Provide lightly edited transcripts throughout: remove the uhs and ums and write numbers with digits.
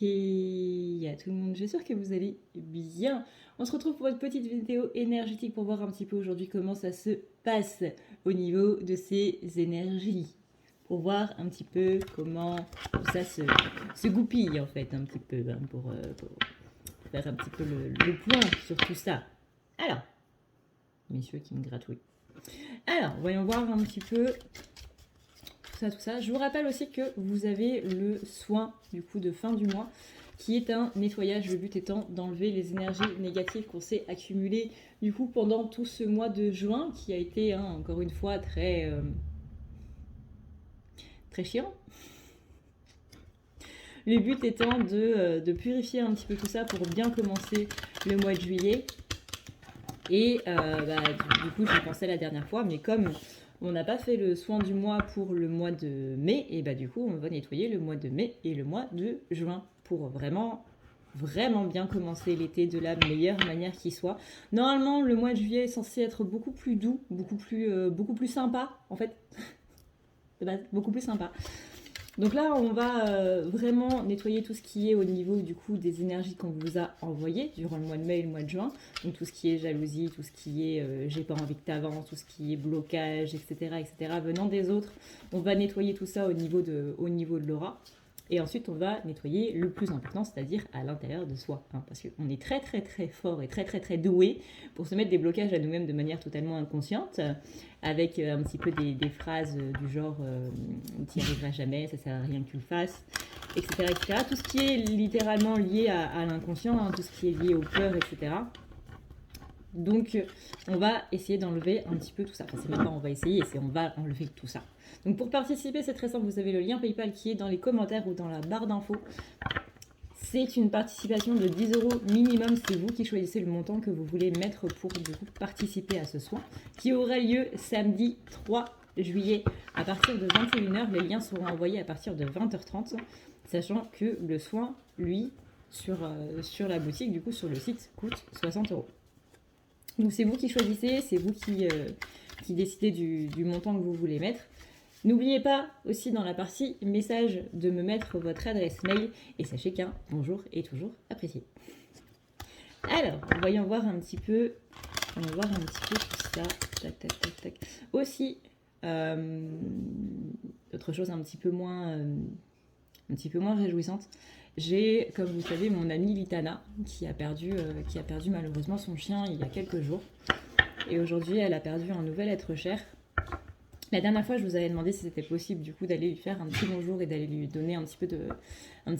Et à tout le monde, j'espère que vous allez bien. On se retrouve pour une petite vidéo énergétique pour voir un petit peu aujourd'hui comment ça se passe au niveau de ces énergies. Pour voir un petit peu comment tout ça se goupille en fait, un petit peu, hein, pour faire un petit peu le point sur tout ça. Alors, messieurs qui me gratouillent. Alors, voyons voir un petit peu tout ça. Je vous rappelle aussi que vous avez le soin du coup de fin du mois qui est un nettoyage, le but étant d'enlever les énergies négatives qu'on s'est accumulées du coup pendant tout ce mois de juin qui a été encore une fois très chiant. Le but étant de purifier un petit peu tout ça pour bien commencer le mois de juillet. Et du coup j'y pensais la dernière fois, mais comme on n'a pas fait le soin du mois pour le mois de mai, et du coup on va nettoyer le mois de mai et le mois de juin pour vraiment bien commencer l'été de la meilleure manière qui soit. Normalement le mois de juillet est censé être beaucoup plus doux, beaucoup plus sympa en fait, beaucoup plus sympa. Donc là, on va vraiment nettoyer tout ce qui est au niveau du coup des énergies qu'on vous a envoyées durant le mois de mai et le mois de juin. Donc tout ce qui est jalousie, tout ce qui est j'ai pas envie que t'avances, tout ce qui est blocage, etc., venant des autres. On va nettoyer tout ça au niveau de l'aura. Et ensuite, on va nettoyer le plus important, c'est-à-dire à l'intérieur de soi. Parce qu'on est très fort et très doué pour se mettre des blocages à nous-mêmes de manière totalement inconsciente, avec un petit peu des phrases du genre tu n'y arriveras jamais, ça sert à rien que tu le fasses, etc. Tout ce qui est littéralement lié à l'inconscient, tout ce qui est lié aux peurs, etc. Donc, on va essayer d'enlever un petit peu tout ça. Enfin, c'est même pas on va essayer, c'est on va enlever tout ça. Donc, pour participer, c'est très simple. Vous avez le lien PayPal qui est dans les commentaires ou dans la barre d'infos. C'est une participation de 10 € minimum. C'est vous qui choisissez le montant que vous voulez mettre pour du coup, participer à ce soin qui aura lieu samedi 3 juillet à partir de 21h. Les liens seront envoyés à partir de 20h30, sachant que le soin, lui, sur la boutique, du coup, sur le site, coûte 60 €. Donc c'est vous qui choisissez, c'est vous qui décidez du montant que vous voulez mettre. N'oubliez pas aussi dans la partie message de me mettre votre adresse mail et sachez qu'un bonjour est toujours apprécié. Alors, voyons voir un petit peu tout ça. Tac. Aussi, autre chose un petit peu moins réjouissante. J'ai, comme vous savez, mon amie Litana qui a perdu malheureusement son chien il y a quelques jours. Et aujourd'hui, elle a perdu un nouvel être cher. La dernière fois, je vous avais demandé si c'était possible du coup d'aller lui faire un petit bonjour et d'aller lui donner un petit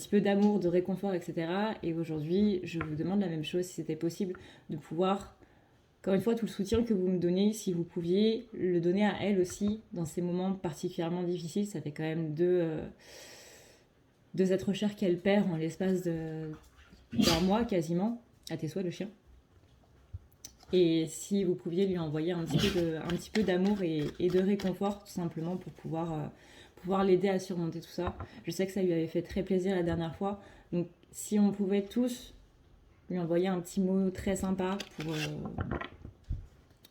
peu d'amour, de réconfort, etc. Et aujourd'hui, je vous demande la même chose, si c'était possible de pouvoir, encore une fois, tout le soutien que vous me donnez, si vous pouviez le donner à elle aussi dans ces moments particulièrement difficiles. Ça fait quand même deux êtres chers qu'elle perd en l'espace d'un mois quasiment. À tes souhaits, le chien. Et si vous pouviez lui envoyer un petit peu d'amour et de réconfort, tout simplement pour pouvoir l'aider à surmonter tout ça. Je sais que ça lui avait fait très plaisir la dernière fois. Donc si on pouvait tous lui envoyer un petit mot très sympa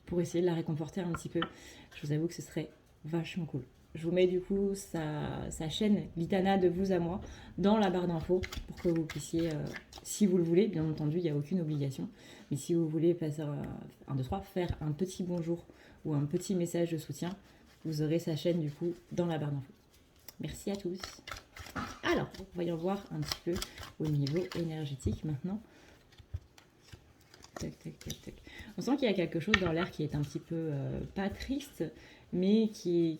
pour essayer de la réconforter un petit peu, je vous avoue que ce serait vachement cool. Je vous mets du coup sa chaîne Litana de vous à moi dans la barre d'infos pour que vous puissiez, si vous le voulez, bien entendu, il n'y a aucune obligation, mais si vous voulez faire un petit bonjour ou un petit message de soutien, vous aurez sa chaîne du coup dans la barre d'infos. Merci à tous. Alors, voyons voir un petit peu au niveau énergétique maintenant. Tac. On sent qu'il y a quelque chose dans l'air qui est un petit peu pas triste, mais qui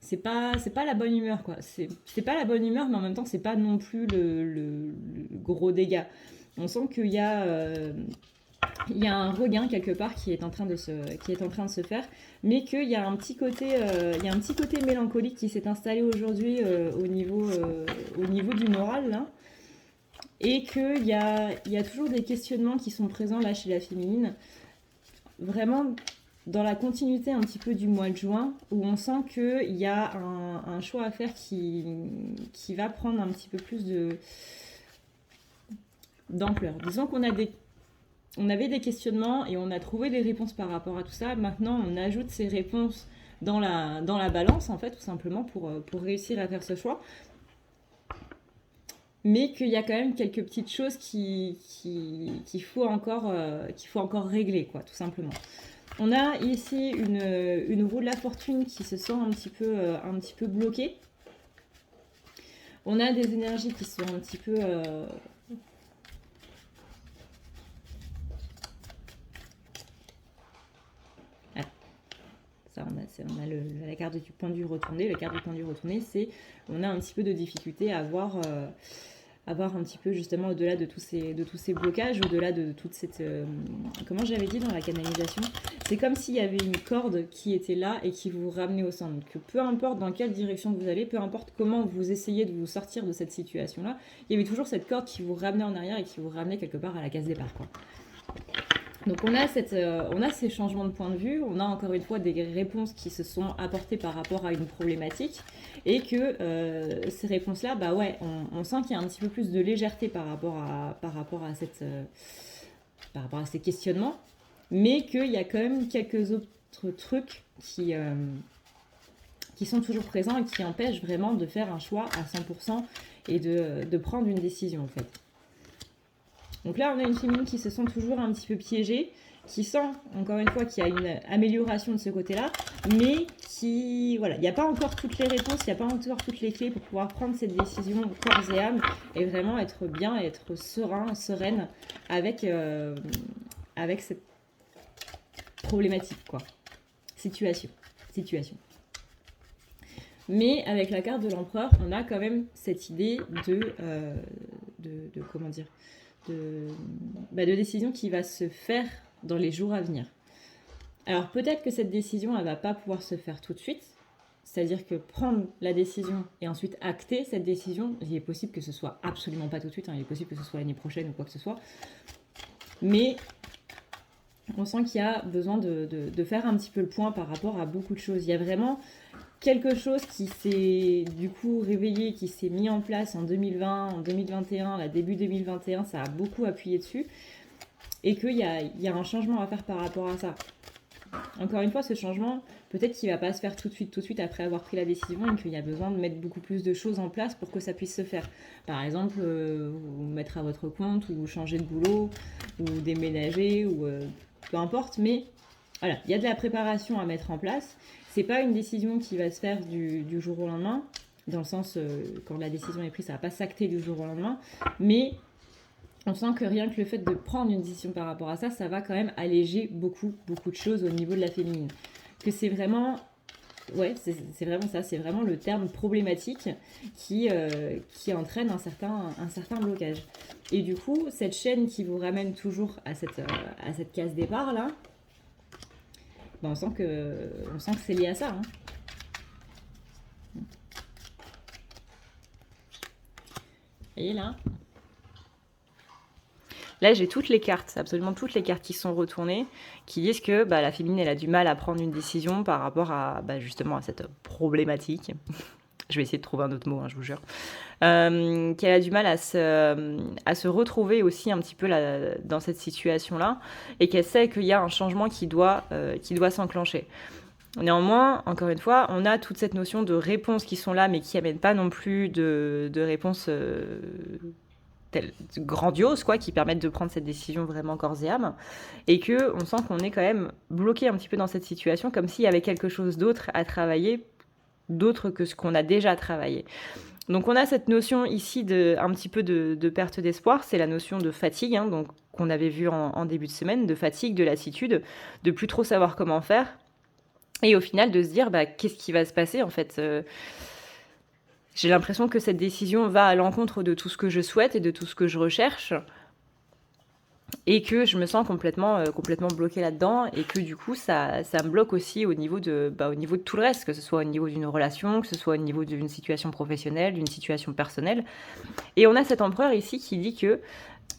c'est pas la bonne humeur quoi. C'est pas la bonne humeur, mais en même temps c'est pas non plus le gros dégât. On sent qu'il y a un regain quelque part qui est en train de se faire, mais qu'il y a un petit côté mélancolique qui s'est installé aujourd'hui au niveau du moral là, et qu'il y a toujours des questionnements qui sont présents là chez la féminine, vraiment dans la continuité un petit peu du mois de juin, où on sent qu'il y a un choix à faire qui va prendre un petit peu plus d'ampleur. Disons qu'on avait des questionnements et on a trouvé des réponses par rapport à tout ça. Maintenant, on ajoute ces réponses dans la balance, en fait, tout simplement pour réussir à faire ce choix. mais qu'il y a quand même quelques petites choses qu'il faut encore régler, quoi, tout simplement. On a ici une roue de la fortune qui se sent un petit peu bloquée. On a des énergies qui sont un petit peu... Ça, on a la carte du pendu retourné. La carte du pendu retourné, c'est on a un petit peu de difficulté à voir un petit peu justement au-delà de tous ces blocages, au-delà de toute cette... comment j'avais dit dans la canalisation, c'est comme s'il y avait une corde qui était là et qui vous ramenait au centre. Donc peu importe dans quelle direction vous allez, peu importe comment vous essayez de vous sortir de cette situation-là, il y avait toujours cette corde qui vous ramenait en arrière et qui vous ramenait quelque part à la case départ, quoi. Donc on a ces changements de point de vue, on a encore une fois des réponses qui se sont apportées par rapport à une problématique et que ces réponses-là, bah ouais, on sent qu'il y a un petit peu plus de légèreté par rapport à ces questionnements, mais qu'il y a quand même quelques autres trucs qui sont toujours présents et qui empêchent vraiment de faire un choix à 100% et de prendre une décision en fait. Donc là, on a une féminine qui se sent toujours un petit peu piégée, qui sent, encore une fois, qu'il y a une amélioration de ce côté-là, mais qui, voilà, il n'y a pas encore toutes les réponses, il n'y a pas encore toutes les clés pour pouvoir prendre cette décision corps et âme et vraiment être bien, être serein, sereine avec cette problématique, quoi. Situation. Mais avec la carte de l'empereur, on a quand même cette idée de comment dire, de décision qui va se faire dans les jours à venir. Alors peut-être que cette décision, elle va pas pouvoir se faire tout de suite. C'est-à-dire que prendre la décision et ensuite acter cette décision, il est possible que ce soit absolument pas tout de suite, hein, il est possible que ce soit l'année prochaine ou quoi que ce soit. Mais on sent qu'il y a besoin de faire un petit peu le point par rapport à beaucoup de choses. Il y a vraiment quelque chose qui s'est du coup réveillé, qui s'est mis en place en 2020, en 2021, là, début 2021, ça a beaucoup appuyé dessus. Et qu'il y a un changement à faire par rapport à ça. Encore une fois, ce changement, peut-être qu'il ne va pas se faire tout de suite après avoir pris la décision et qu'il y a besoin de mettre beaucoup plus de choses en place pour que ça puisse se faire. Par exemple, vous mettre à votre compte ou changer de boulot ou déménager ou peu importe, mais voilà, il y a de la préparation à mettre en place. C'est pas une décision qui va se faire du jour au lendemain, dans le sens quand la décision est prise, ça va pas s'acter du jour au lendemain, mais on sent que rien que le fait de prendre une décision par rapport à ça, ça va quand même alléger beaucoup de choses au niveau de la féminine. Que c'est vraiment, ouais, c'est vraiment ça, c'est vraiment le terme problématique qui entraîne un certain blocage. Et du coup, cette chaîne qui vous ramène toujours à cette case départ là, ben on sent que c'est lié à ça. Hein. Et là, j'ai toutes les cartes, absolument toutes les cartes qui sont retournées, qui disent que la féminine, elle a du mal à prendre une décision par rapport à justement à cette problématique. Je vais essayer de trouver un autre mot, hein, je vous jure. Qu'elle a du mal à se retrouver aussi un petit peu là, dans cette situation-là, et qu'elle sait qu'il y a un changement qui doit s'enclencher. Néanmoins, encore une fois, on a toute cette notion de réponses qui sont là, mais qui n'amènent pas non plus de réponses grandioses, quoi, qui permettent de prendre cette décision vraiment corps et âme, et qu'on sent qu'on est quand même bloqué un petit peu dans cette situation, comme s'il y avait quelque chose d'autre à travailler, d'autre que ce qu'on a déjà travaillé. Donc on a cette notion ici un petit peu de perte d'espoir, c'est la notion de fatigue, hein, donc qu'on avait vu en début de semaine, de fatigue, de lassitude, de plus trop savoir comment faire, et au final de se dire qu'est-ce qui va se passer en fait. J'ai l'impression que cette décision va à l'encontre de tout ce que je souhaite et de tout ce que je recherche, et que je me sens complètement bloquée là-dedans, et que du coup ça me bloque aussi au niveau de tout le reste, que ce soit au niveau d'une relation, que ce soit au niveau d'une situation professionnelle, d'une situation personnelle. Et on a cet empereur ici qui dit que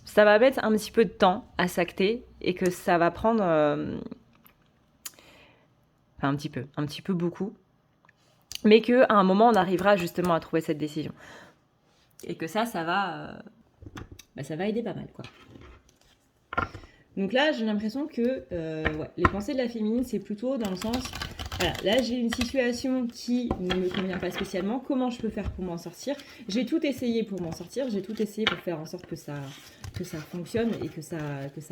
ça va mettre un petit peu de temps à s'acter, et que ça va prendre un petit peu beaucoup, mais qu'à un moment on arrivera justement à trouver cette décision, et que ça va aider pas mal, quoi. Donc là, j'ai l'impression que les pensées de la féminine, c'est plutôt dans le sens Voilà, là j'ai une situation qui ne me convient pas spécialement. Comment je peux faire pour m'en sortir? J'ai tout essayé pour m'en sortir, j'ai tout essayé pour faire en sorte que ça fonctionne et que ça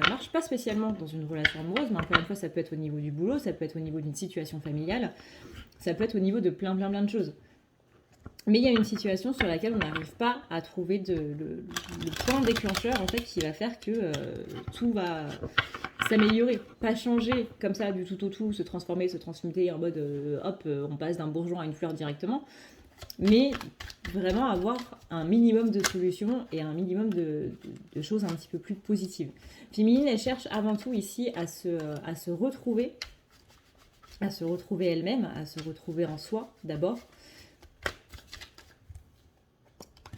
marche. Pas spécialement dans une relation amoureuse, mais encore une fois, ça peut être au niveau du boulot, ça peut être au niveau d'une situation familiale, ça peut être au niveau de plein de choses. Mais il y a une situation sur laquelle on n'arrive pas à trouver le point déclencheur en fait qui va faire que tout va s'améliorer, pas changer comme ça du tout au tout, se transformer, se transmuter en mode hop, on passe d'un bourgeon à une fleur directement, mais vraiment avoir un minimum de solutions et un minimum de choses un petit peu plus positives. Féminine, elle cherche avant tout ici à se retrouver elle-même, à se retrouver en soi d'abord.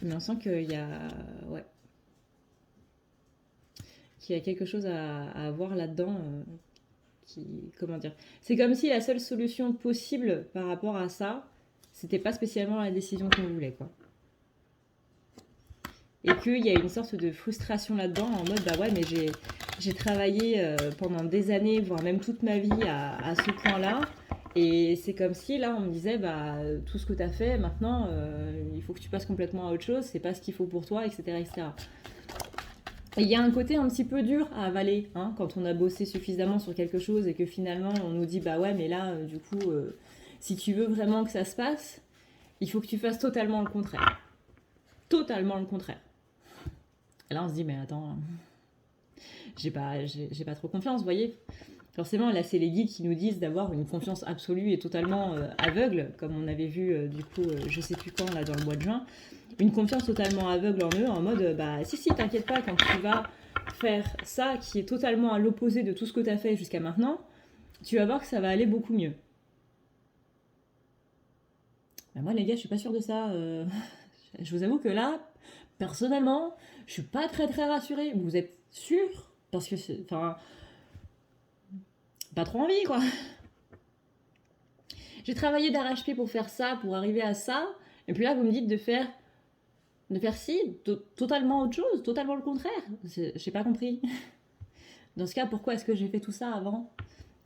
Mais on sent qu'il y a, ouais, qu'il y a quelque chose à voir là-dedans. Comment dire, c'est comme si la seule solution possible par rapport à ça, c'était pas spécialement la décision qu'on voulait, quoi. Et qu'il y a une sorte de frustration là-dedans, en mode bah ouais, mais j'ai travaillé pendant des années, voire même toute ma vie à ce point-là. Et c'est comme si là on me disait bah tout ce que tu as fait maintenant il faut que tu passes complètement à autre chose, c'est pas ce qu'il faut pour toi, etc. etc. Et il y a un côté un petit peu dur à avaler hein, quand on a bossé suffisamment sur quelque chose et que finalement on nous dit bah ouais mais là du coup si tu veux vraiment que ça se passe, il faut que tu fasses totalement le contraire. Totalement le contraire. Et là on se dit mais attends, j'ai pas trop confiance, vous voyez. Forcément, là, c'est les guides qui nous disent d'avoir une confiance absolue et totalement aveugle, comme on avait vu, du coup, je sais plus quand, là, dans le mois de juin. Une confiance totalement aveugle en eux, en mode, bah, si, t'inquiète pas, quand tu vas faire ça, qui est totalement à l'opposé de tout ce que tu as fait jusqu'à maintenant, tu vas voir que ça va aller beaucoup mieux. Ben moi, les gars, je suis pas sûre de ça. Je vous avoue que là, personnellement, je suis pas très rassurée. Vous êtes sûrs? Parce que, enfin... pas trop envie quoi. J'ai travaillé d'arrache-pied pour faire ça, pour arriver à ça, et puis là vous me dites de faire totalement autre chose, totalement le contraire. J'ai pas compris. Dans ce cas, pourquoi est-ce que j'ai fait tout ça avant?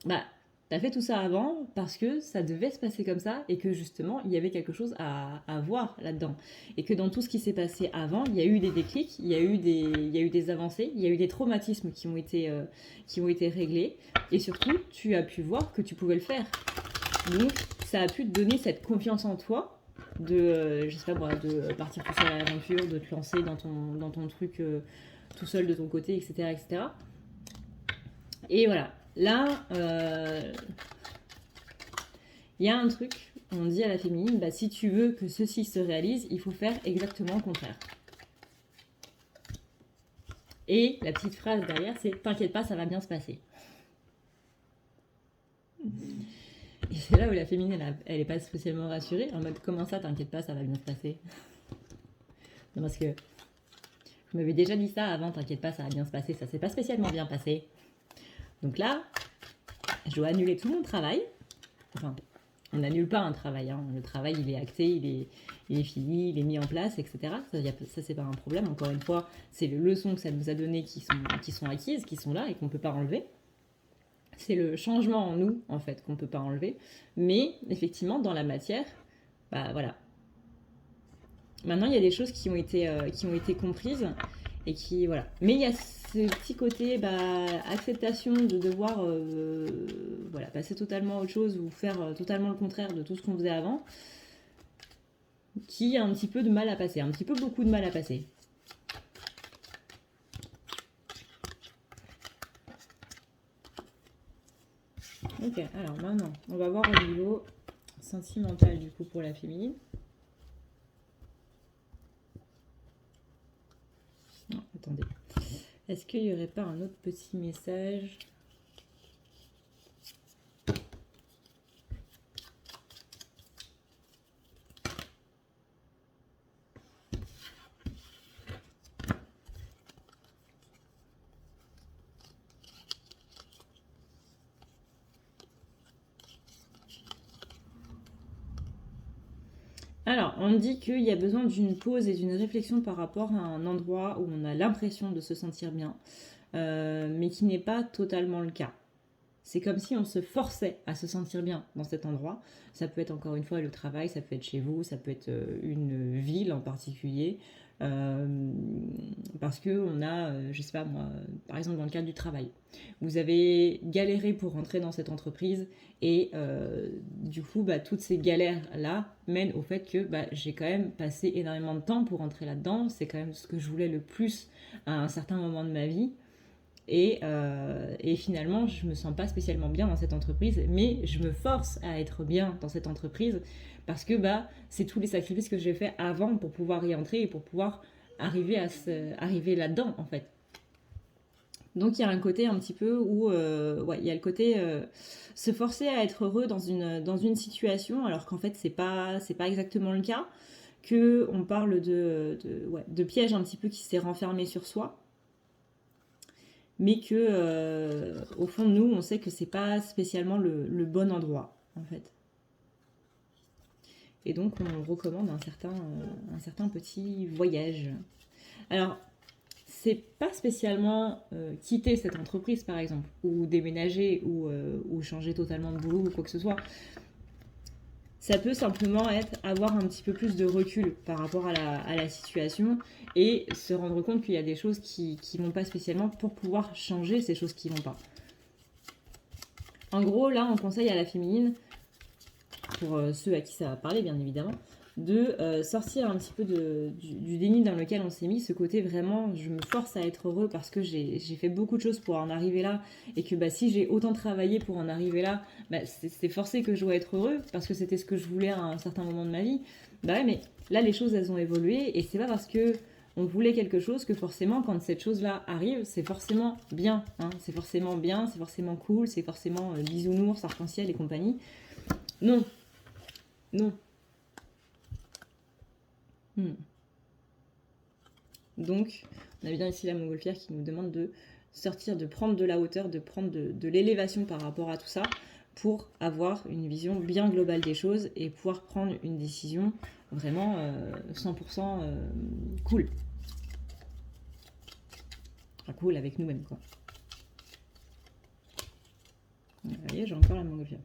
Bah, t'as fait tout ça avant parce que ça devait se passer comme ça et que justement il y avait quelque chose à voir là-dedans. Et que dans tout ce qui s'est passé avant, il y a eu des déclics, il y a eu des avancées, il y a eu des traumatismes qui ont été réglés. Et surtout, tu as pu voir que tu pouvais le faire. Donc, ça a pu te donner cette confiance en toi de, je sais pas moi, de partir tout seul à l'aventure, de te lancer dans ton truc tout seul de ton côté, etc. etc. Et voilà. Là, y a un truc, on dit à la féminine, bah, si tu veux que ceci se réalise, il faut faire exactement le contraire. Et la petite phrase derrière, c'est « T'inquiète pas, ça va bien se passer ». Et c'est là où la féminine, elle est pas spécialement rassurée, en mode « Comment ça, t'inquiète pas, ça va bien se passer ?» Non, parce que vous m'avez déjà dit ça avant, t'inquiète pas, ça va bien se passer, ça s'est pas spécialement bien passé. Donc là, je dois annuler tout mon travail. Enfin, on n'annule pas un travail. Hein. Le travail, il est acté, il est fini, il est mis en place, etc. Ça c'est pas un problème. Encore une fois, c'est les leçons que ça nous a données qui sont acquises, qui sont là et qu'on ne peut pas enlever. C'est le changement en nous, en fait, qu'on ne peut pas enlever. Mais, effectivement, dans la matière, bah voilà. Maintenant, il y a des choses qui ont été comprises et qui, voilà. Mais il y a ce petit côté acceptation de devoir voilà, passer totalement à autre chose ou faire totalement le contraire de tout ce qu'on faisait avant, qui a un petit peu de mal à passer, un petit peu beaucoup de mal à passer. Ok, alors maintenant, on va voir au niveau sentimental du coup pour la féminine. Non, attendez. Est-ce qu'il n'y aurait pas un autre petit message ? Alors, on dit qu'il y a besoin d'une pause et d'une réflexion par rapport à un endroit où on a l'impression de se sentir bien, mais qui n'est pas totalement le cas. C'est comme si on se forçait à se sentir bien dans cet endroit. Ça peut être encore une fois le travail, ça peut être chez vous, ça peut être une ville en particulier. Parce que on a, je sais pas moi, par exemple dans le cadre du travail, vous avez galéré pour rentrer dans cette entreprise et du coup, toutes ces galères-là mènent au fait que j'ai quand même passé énormément de temps pour rentrer là-dedans. C'est quand même ce que je voulais le plus à un certain moment de ma vie. Et finalement, je me sens pas spécialement bien dans cette entreprise, mais je me force à être bien dans cette entreprise parce que c'est tous les sacrifices que j'ai fait avant pour pouvoir y entrer et pour pouvoir arriver là-dedans en fait. Donc il y a un côté un petit peu où il y a le côté se forcer à être heureux dans une situation alors qu'en fait c'est pas exactement le cas, que on parle de pièges un petit peu qui s'est renfermé sur soi. Mais que au fond de nous, on sait que c'est pas spécialement le bon endroit, en fait. Et donc, on recommande un certain petit voyage. Alors, c'est pas spécialement quitter cette entreprise, par exemple, ou déménager, ou changer totalement de boulot, ou quoi que ce soit. Ça peut simplement être avoir un petit peu plus de recul par rapport à la situation et se rendre compte qu'il y a des choses qui vont pas spécialement pour pouvoir changer ces choses qui vont pas. En gros, là, on conseille à la féminine, pour ceux à qui ça va parler bien évidemment, de sortir un petit peu du déni dans lequel on s'est mis, ce côté vraiment je me force à être heureux parce que j'ai fait beaucoup de choses pour en arriver là et que si j'ai autant travaillé pour en arriver là, c'est forcé que je dois être heureux parce que c'était ce que je voulais à un certain moment de ma vie. Ouais, mais là les choses elles ont évolué et c'est pas parce que on voulait quelque chose que forcément quand cette chose là arrive c'est forcément bien, hein, c'est forcément bien, c'est forcément cool, c'est forcément bisounours, arc-en-ciel et compagnie. Non, non. Donc, on a bien ici la montgolfière qui nous demande de sortir, de prendre de la hauteur, de prendre de l'élévation par rapport à tout ça pour avoir une vision bien globale des choses et pouvoir prendre une décision vraiment 100% cool. Enfin, cool avec nous-mêmes, quoi. Vous voyez, j'ai encore la montgolfière.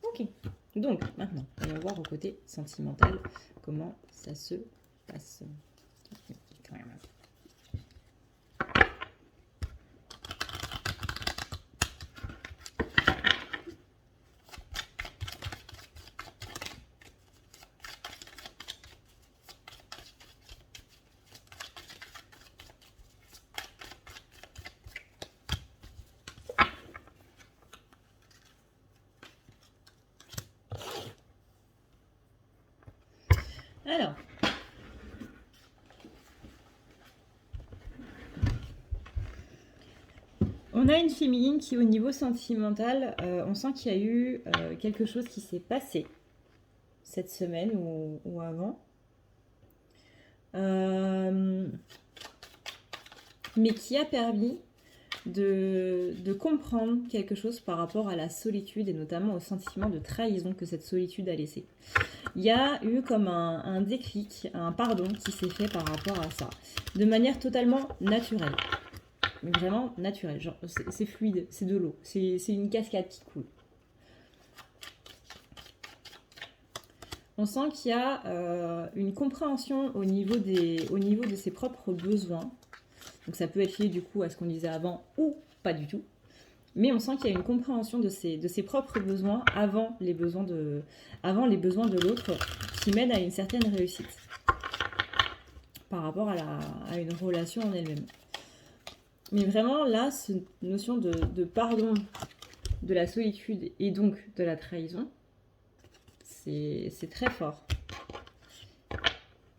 Ok, donc maintenant, on va voir au côté sentimental comment ça se passe. Alors, on a une féminine qui, au niveau sentimental, on sent qu'il y a eu quelque chose qui s'est passé cette semaine ou avant. Mais qui a permis de comprendre quelque chose par rapport à la solitude et notamment au sentiment de trahison que cette solitude a laissé. Il y a eu comme un déclic, un pardon qui s'est fait par rapport à ça, de manière totalement naturelle. Mais vraiment naturelle, genre c'est fluide, c'est de l'eau, c'est une cascade qui coule. On sent qu'il y a une compréhension au niveau de ses propres besoins. Donc ça peut être lié du coup à ce qu'on disait avant ou pas du tout. Mais on sent qu'il y a une compréhension de ses propres besoins avant les besoins de l'autre qui mène à une certaine réussite par rapport à une relation en elle-même. Mais vraiment là, cette notion de pardon de la solitude et donc de la trahison, c'est très fort.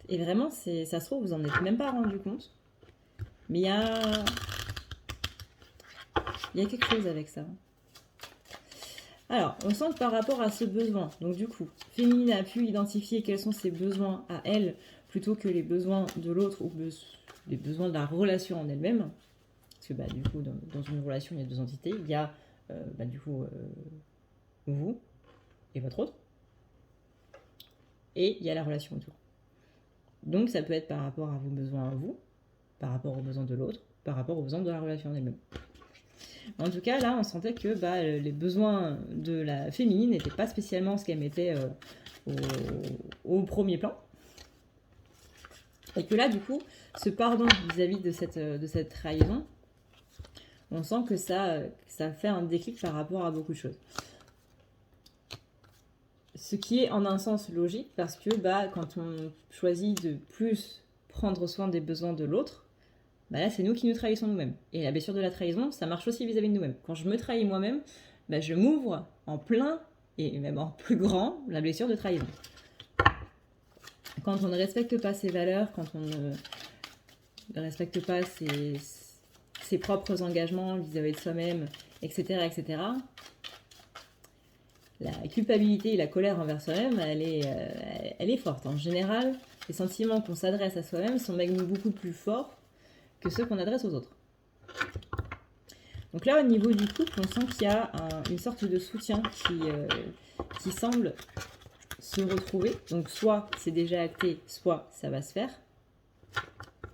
Et vraiment, ça se trouve, vous en êtes même pas rendu compte. Mais il y a quelque chose avec ça. Alors, on sent que par rapport à ce besoin, donc du coup, féminine a pu identifier quels sont ses besoins à elle, plutôt que les besoins de l'autre ou les besoins de la relation en elle-même. Parce que du coup, dans une relation, il y a deux entités. Il y a du coup vous et votre autre. Et il y a la relation autour. Donc ça peut être par rapport à vos besoins à vous, par rapport aux besoins de l'autre, par rapport aux besoins de la relation en elle-même. En tout cas, là, on sentait que les besoins de la féminine n'étaient pas spécialement ce qu'elle mettait au premier plan. Et que là, du coup, ce pardon vis-à-vis de cette trahison, on sent que ça fait un déclic par rapport à beaucoup de choses. Ce qui est en un sens logique, parce que quand on choisit de plus prendre soin des besoins de l'autre, là, c'est nous qui nous trahissons nous-mêmes. Et la blessure de la trahison, ça marche aussi vis-à-vis de nous-mêmes. Quand je me trahis moi-même, je m'ouvre en plein, et même en plus grand, la blessure de trahison. Quand on ne respecte pas ses valeurs, quand on ne respecte pas ses propres engagements vis-à-vis de soi-même, etc., etc., la culpabilité et la colère envers soi-même, elle est forte. En général, les sentiments qu'on s'adresse à soi-même sont même beaucoup plus forts que ceux qu'on adresse aux autres. Donc là, au niveau du couple, on sent qu'il y a une sorte de soutien qui semble se retrouver. Donc soit c'est déjà acté, soit ça va se faire.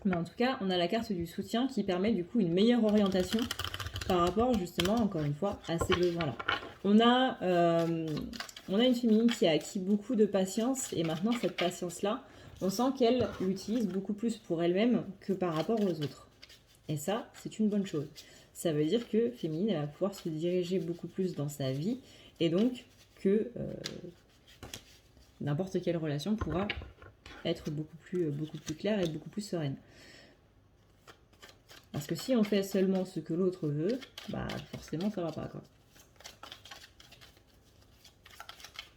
Mais en tout cas, on a la carte du soutien qui permet du coup une meilleure orientation par rapport justement, encore une fois, à ces besoins-là. On a une féminine qui a acquis beaucoup de patience et maintenant cette patience-là, on sent qu'elle l'utilise beaucoup plus pour elle-même que par rapport aux autres. Et ça, c'est une bonne chose. Ça veut dire que féminine, elle va pouvoir se diriger beaucoup plus dans sa vie et donc que n'importe quelle relation pourra être beaucoup plus claire et beaucoup plus sereine. Parce que si on fait seulement ce que l'autre veut, forcément ça va pas, quoi.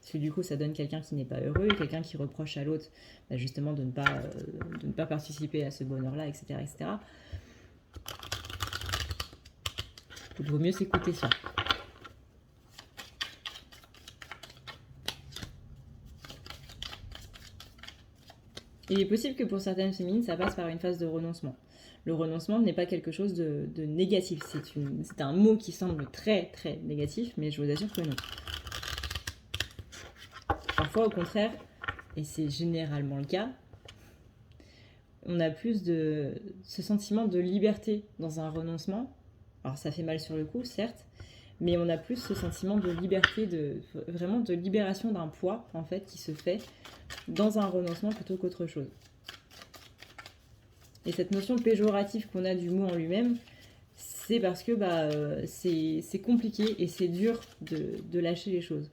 Parce que du coup ça donne quelqu'un qui n'est pas heureux, quelqu'un qui reproche à l'autre justement de ne pas participer à ce bonheur-là, etc., etc. Il vaut mieux s'écouter ça. Il est possible que pour certaines féminines, ça passe par une phase de renoncement. Le renoncement n'est pas quelque chose de négatif. C'est un mot qui semble très très négatif, mais je vous assure que non. Parfois, au contraire, et c'est généralement le cas, on a plus de ce sentiment de liberté dans un renoncement. Alors ça fait mal sur le coup, certes, mais on a plus ce sentiment de liberté, vraiment de libération d'un poids, en fait, qui se fait dans un renoncement plutôt qu'autre chose. Et cette notion péjorative qu'on a du mot en lui-même, c'est parce que c'est compliqué et c'est dur de lâcher les choses.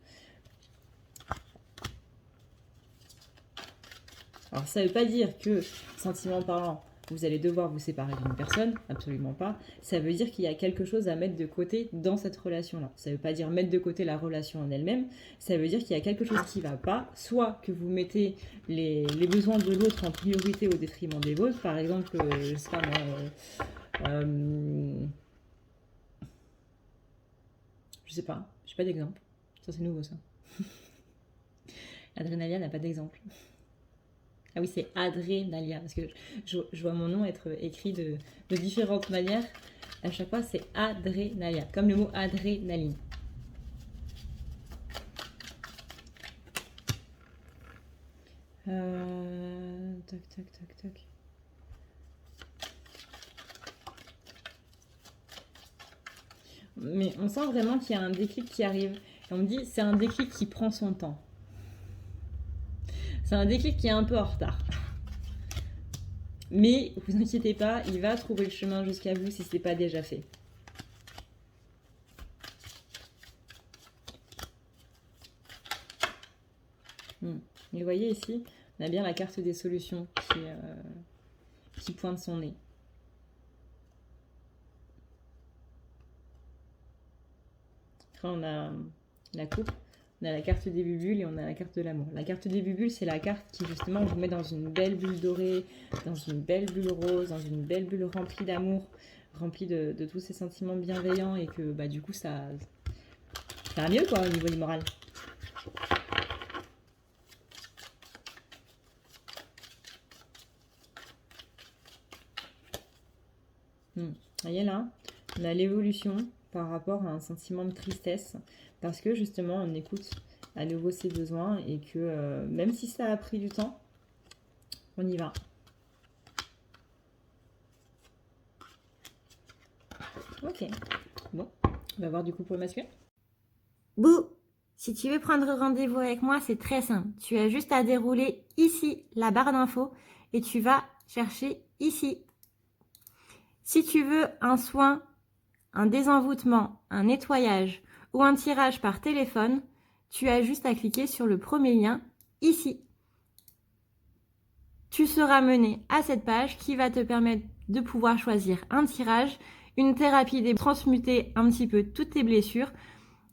Alors ça ne veut pas dire que, sentiment parlant, vous allez devoir vous séparer d'une personne, absolument pas. Ça veut dire qu'il y a quelque chose à mettre de côté dans cette relation-là. Ça ne veut pas dire mettre de côté la relation en elle-même, ça veut dire qu'il y a quelque chose qui ne va pas, soit que vous mettez les besoins de l'autre en priorité au détriment des vôtres, par exemple, je sais pas moi, je sais pas d'exemple. Ça c'est nouveau ça. Adrénalia n'a pas d'exemple. Ah oui, c'est Adrénalia, parce que je vois mon nom être écrit de différentes manières. À chaque fois, c'est Adrénalia, comme le mot adrénaline. Tac. Mais on sent vraiment qu'il y a un déclic qui arrive. Et on me dit, c'est un déclic qui prend son temps. C'est un déclic qui est un peu en retard. Mais vous inquiétez pas, il va trouver le chemin jusqu'à vous si ce n'est pas déjà fait. Et vous voyez ici, on a bien la carte des solutions qui pointe son nez. Après, on a la coupe. On a la carte des bulles et on a la carte de l'amour. La carte des bulles, c'est la carte qui justement vous met dans une belle bulle dorée, dans une belle bulle rose, dans une belle bulle remplie d'amour, remplie de tous ces sentiments bienveillants et que du coup ça va mieux quoi au niveau du moral. Vous voyez là, on a l'évolution par rapport à un sentiment de tristesse parce que justement on écoute à nouveau ses besoins et que même si ça a pris du temps, on y va. Ok. Bon, on va voir du coup pour le masculin. Bouh! Si tu veux prendre rendez-vous avec moi, c'est très simple. Tu as juste à dérouler ici la barre d'infos et tu vas chercher ici. Si tu veux un soin, un désenvoûtement, un nettoyage ou un tirage par téléphone, tu as juste à cliquer sur le premier lien ici. Tu seras mené à cette page qui va te permettre de pouvoir choisir un tirage, une thérapie, transmuter un petit peu toutes tes blessures.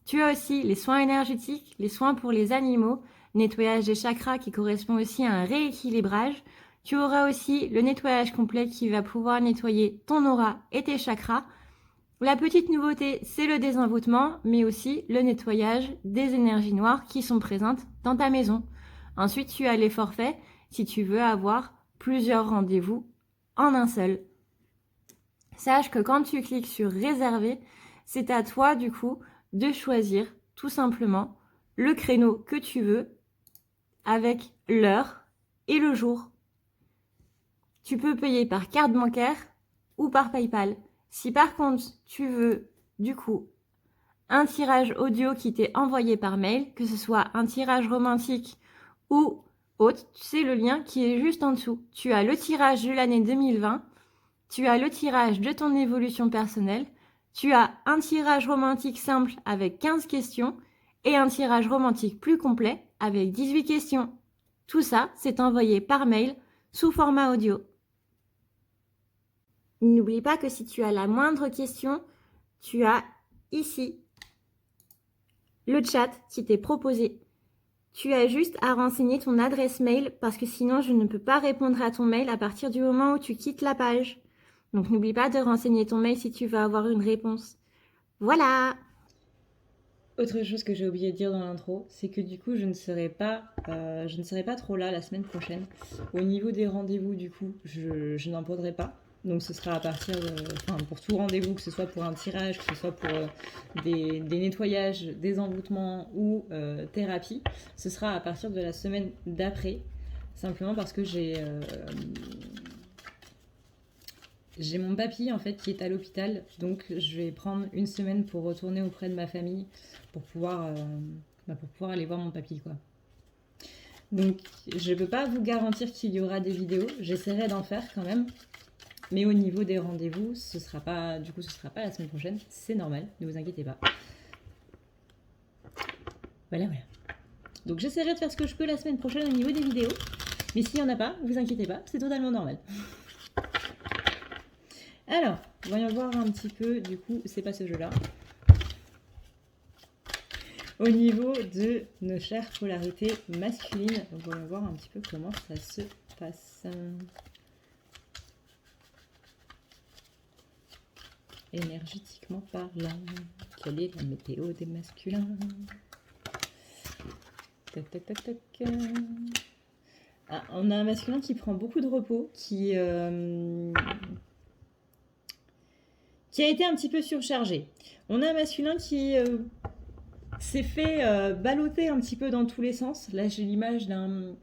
Tu as aussi les soins énergétiques, les soins pour les animaux, nettoyage des chakras qui correspond aussi à un rééquilibrage. Tu auras aussi le nettoyage complet qui va pouvoir nettoyer ton aura et tes chakras. La petite nouveauté, c'est le désenvoûtement, mais aussi le nettoyage des énergies noires qui sont présentes dans ta maison. Ensuite, tu as les forfaits si tu veux avoir plusieurs rendez-vous en un seul. Sache que quand tu cliques sur réserver, c'est à toi du coup de choisir tout simplement le créneau que tu veux avec l'heure et le jour. Tu peux payer par carte bancaire ou par PayPal. Si par contre tu veux du coup un tirage audio qui t'est envoyé par mail, que ce soit un tirage romantique ou autre, c'est le lien qui est juste en dessous. Tu as le tirage de l'année 2020, tu as le tirage de ton évolution personnelle, tu as un tirage romantique simple avec 15 questions et un tirage romantique plus complet avec 18 questions. Tout ça, c'est envoyé par mail sous format audio. N'oublie pas que si tu as la moindre question, tu as ici le chat qui t'est proposé. Tu as juste à renseigner ton adresse mail parce que sinon je ne peux pas répondre à ton mail à partir du moment où tu quittes la page. Donc n'oublie pas de renseigner ton mail si tu veux avoir une réponse. Voilà! Autre chose que j'ai oublié de dire dans l'intro, c'est que du coup je ne serai pas trop là la semaine prochaine. Au niveau des rendez-vous, du coup, je n'en prendrai pas. Donc ce sera à partir pour tout rendez-vous, que ce soit pour un tirage, que ce soit pour des nettoyages, des envoûtements ou thérapie, ce sera à partir de la semaine d'après. Simplement parce que j'ai mon papy en fait qui est à l'hôpital, donc je vais prendre une semaine pour retourner auprès de ma famille pour pouvoir aller voir mon papy quoi. Donc je peux pas vous garantir qu'il y aura des vidéos, j'essaierai d'en faire quand même. Mais au niveau des rendez-vous, ce sera pas la semaine prochaine, c'est normal, ne vous inquiétez pas. Voilà. Donc j'essaierai de faire ce que je peux la semaine prochaine au niveau des vidéos. Mais s'il n'y en a pas, ne vous inquiétez pas, c'est totalement normal. Alors, voyons voir un petit peu, du coup, c'est pas ce jeu-là. Au niveau de nos chères polarités masculines, voyons voir un petit peu comment ça se passe. Énergétiquement parlant, quelle est la météo des masculins? Tac, tac, tac, tac. Ah, on a un masculin qui prend beaucoup de repos, qui a été un petit peu surchargé. On a un masculin qui s'est fait balloter un petit peu dans tous les sens. Là, j'ai l'image d'un...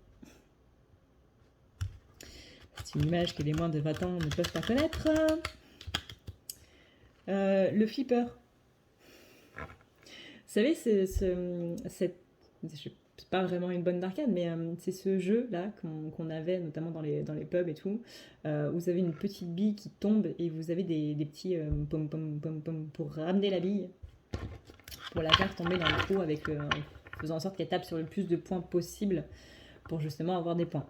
C'est une image que les moins de 20 ans ne peuvent pas connaître. Le flipper. Vous savez, c'est pas vraiment une bonne d'arcade, mais c'est ce jeu-là qu'on avait notamment dans les pubs et tout, où vous avez une petite bille qui tombe et vous avez des petits pom-pom pour ramener la bille, pour la faire tomber dans le trou en faisant en sorte qu'elle tape sur le plus de points possible pour justement avoir des points.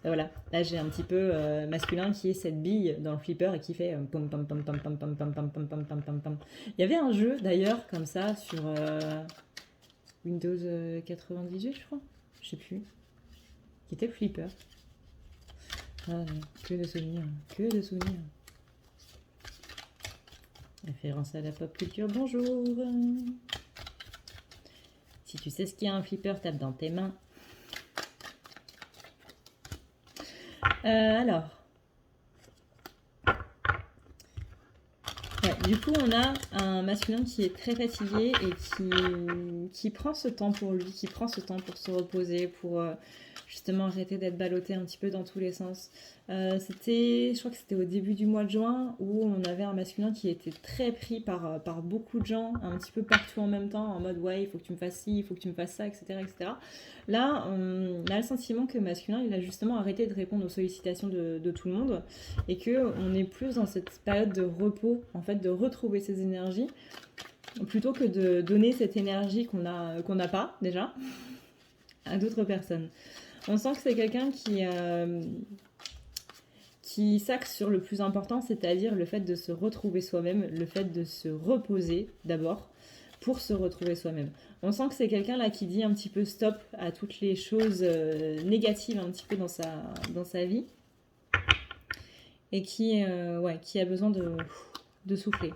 Et voilà, là j'ai un petit peu masculin qui est cette bille dans le flipper et qui fait pom pom pom pom pom pom pom pom pom pom pom pom pom. Il y avait un jeu d'ailleurs comme ça sur Windows 98 je crois, je sais plus, qui était flipper. Ah, que de souvenirs, que de souvenirs. Référence à la pop culture, bonjour. Si tu sais ce qu'est un flipper, tape dans tes mains. Alors, ouais, du coup, on a un masculin qui est très fatigué et qui prend ce temps pour lui, qui prend ce temps pour se reposer, pour justement arrêter d'être ballotté un petit peu dans tous les sens. Je crois que c'était au début du mois de juin où on avait un masculin qui était très pris par beaucoup de gens, un petit peu partout en même temps, en mode ouais, il faut que tu me fasses ci, il faut que tu me fasses ça, etc. etc. Là, on a le sentiment que le masculin, il a justement arrêté de répondre aux sollicitations de tout le monde et qu'on est plus dans cette période de repos, en fait, de retrouver ses énergies plutôt que de donner cette énergie qu'on n'a pas déjà à d'autres personnes. On sent que c'est quelqu'un qui s'axe sur le plus important, c'est-à-dire le fait de se retrouver soi-même, le fait de se reposer d'abord pour se retrouver soi-même. On sent que c'est quelqu'un là qui dit un petit peu stop à toutes les choses négatives un petit peu dans sa vie et qui a besoin de souffler.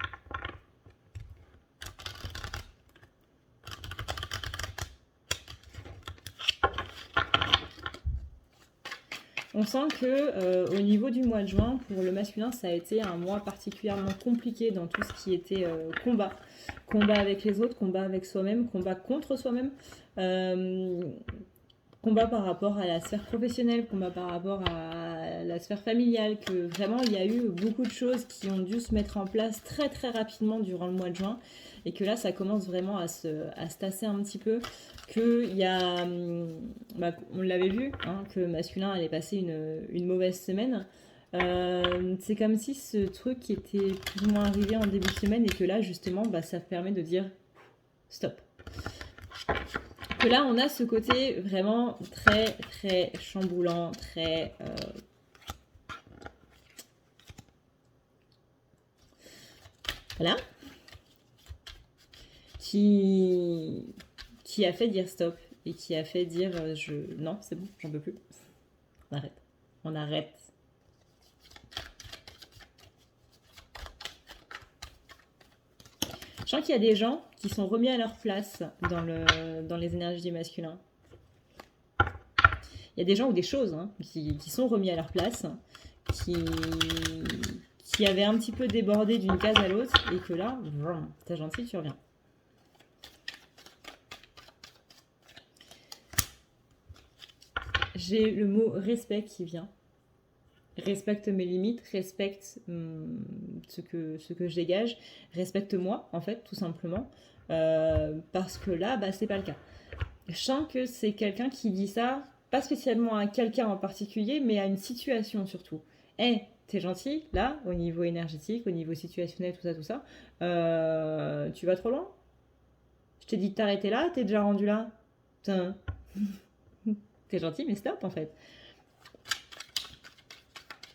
On sent que au niveau du mois de juin, pour le masculin, ça a été un mois particulièrement compliqué dans tout ce qui était combat. Combat avec les autres, combat avec soi-même, combat contre soi-même, combat par rapport à la sphère professionnelle, combat par rapport à la sphère familiale, que vraiment il y a eu beaucoup de choses qui ont dû se mettre en place très très rapidement durant le mois de juin et que là ça commence vraiment à se tasser un petit peu, qu'il y a, on l'avait vu, hein, que masculin allait passer une mauvaise semaine. C'est comme si ce truc qui était plus ou moins arrivé en début de semaine et que là justement ça permet de dire stop. Que là on a ce côté vraiment très très chamboulant, très voilà, qui a fait dire stop et qui a fait dire non, c'est bon, j'en peux plus, on arrête. Je sens qu'il y a des gens qui sont remis à leur place dans les énergies du masculin. Il y a des gens ou des choses qui sont remis à leur place, qui avaient un petit peu débordé d'une case à l'autre et que là, t'es gentil, tu reviens. J'ai le mot respect qui vient. Respecte mes limites, respecte ce que je dégage, respecte-moi en fait tout simplement, parce que là c'est pas le cas. Je sens que c'est quelqu'un qui dit ça pas spécialement à quelqu'un en particulier mais à une situation surtout. T'es gentil là au niveau énergétique, au niveau situationnel, tout ça, tu vas trop loin, je t'ai dit de t'arrêter là, t'es déjà rendu là, putain. T'es gentil mais stop en fait.